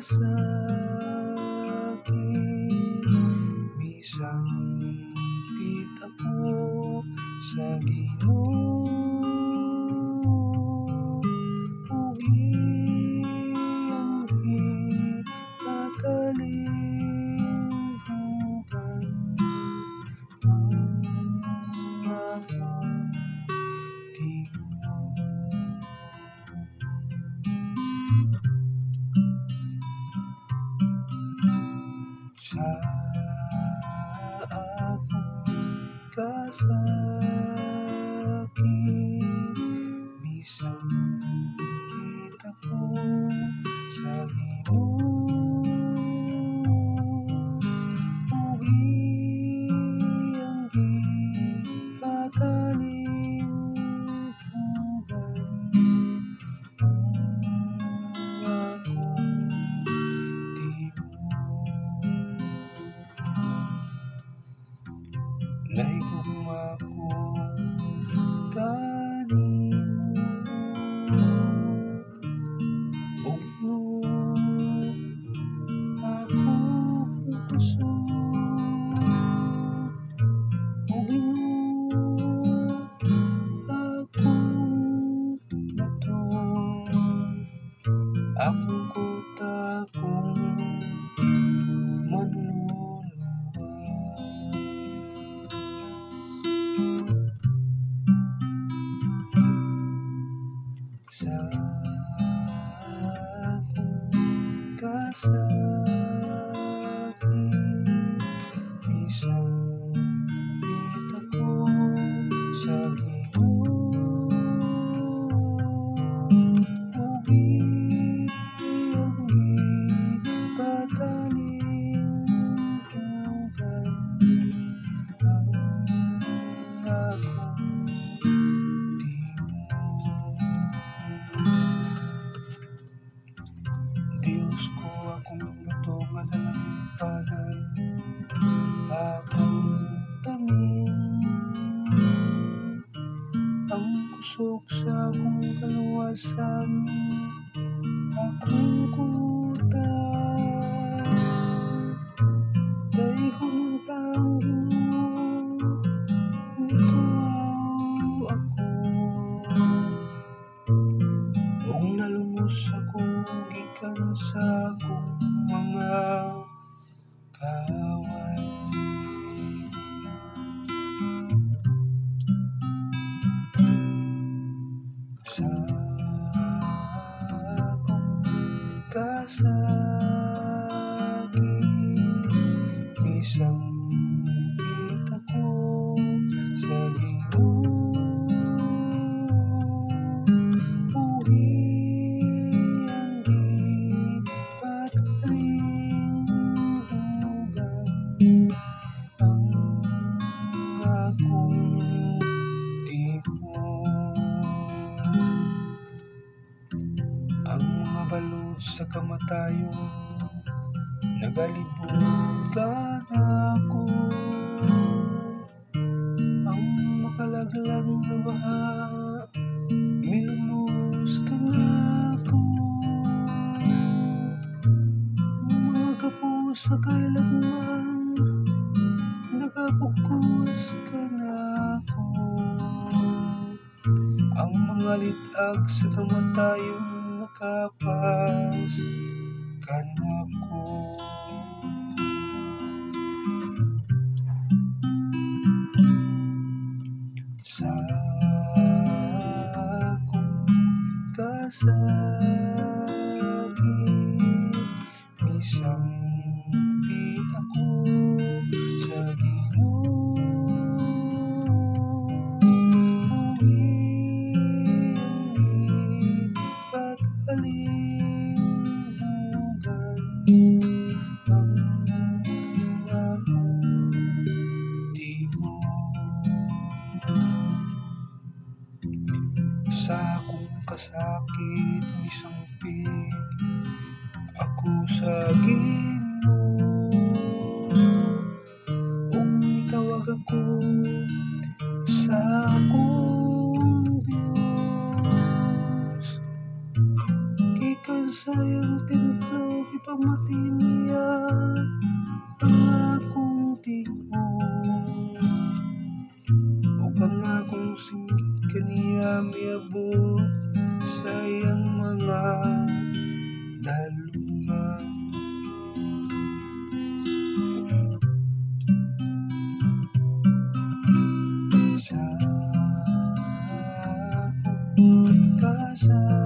sakit, bisang pita ko sa Ginoo. Iyang katalinghugan ang akong tingog. Sa akong kasakit, bisang kita ko sa Ginoo. Iyang katalinghugan ang akong naigugma ko kanimo, ug no akong kusog, ug Ginoo akong batong, akong kuta kung manluluwas. Sa akong kasakit, bisang kita ko sa Ginoo. Iyang katalinghugan ang akong Diyos ko, akong bato nga dalampanan, akong tamin, ang kusog sa akong kaluwasan, akong kuta. Daihon untang Ginoo, nituaw ako, ug nalumos ako gikan sa akong mga kaaway. Sa akong kasakit, bisang kita ko sa Ginoo. Iyang katalinghugan ang akong tingog. Ang mga balod sa kamatayon nagalibot ka nako, ang makalaglag na baha milumos ka nako, mga kapos sa kailanman nagapukos ka nako, ang mga litag sa kamatayon nakapas ka nako. Sa akong kasakit, bisang pita ko sa Ginoo. Iyang katalinghugan ang akong tingog. Sa akong kasakit, misangpit ako sa Ginoo, ug mitawag ako sa akong Diyos. Gikan sa iyang templo Pagmatinya ang akong tingog, o kang akong singgit kaniya miabot sa iyang mga dalungan. Sa akong pagkasa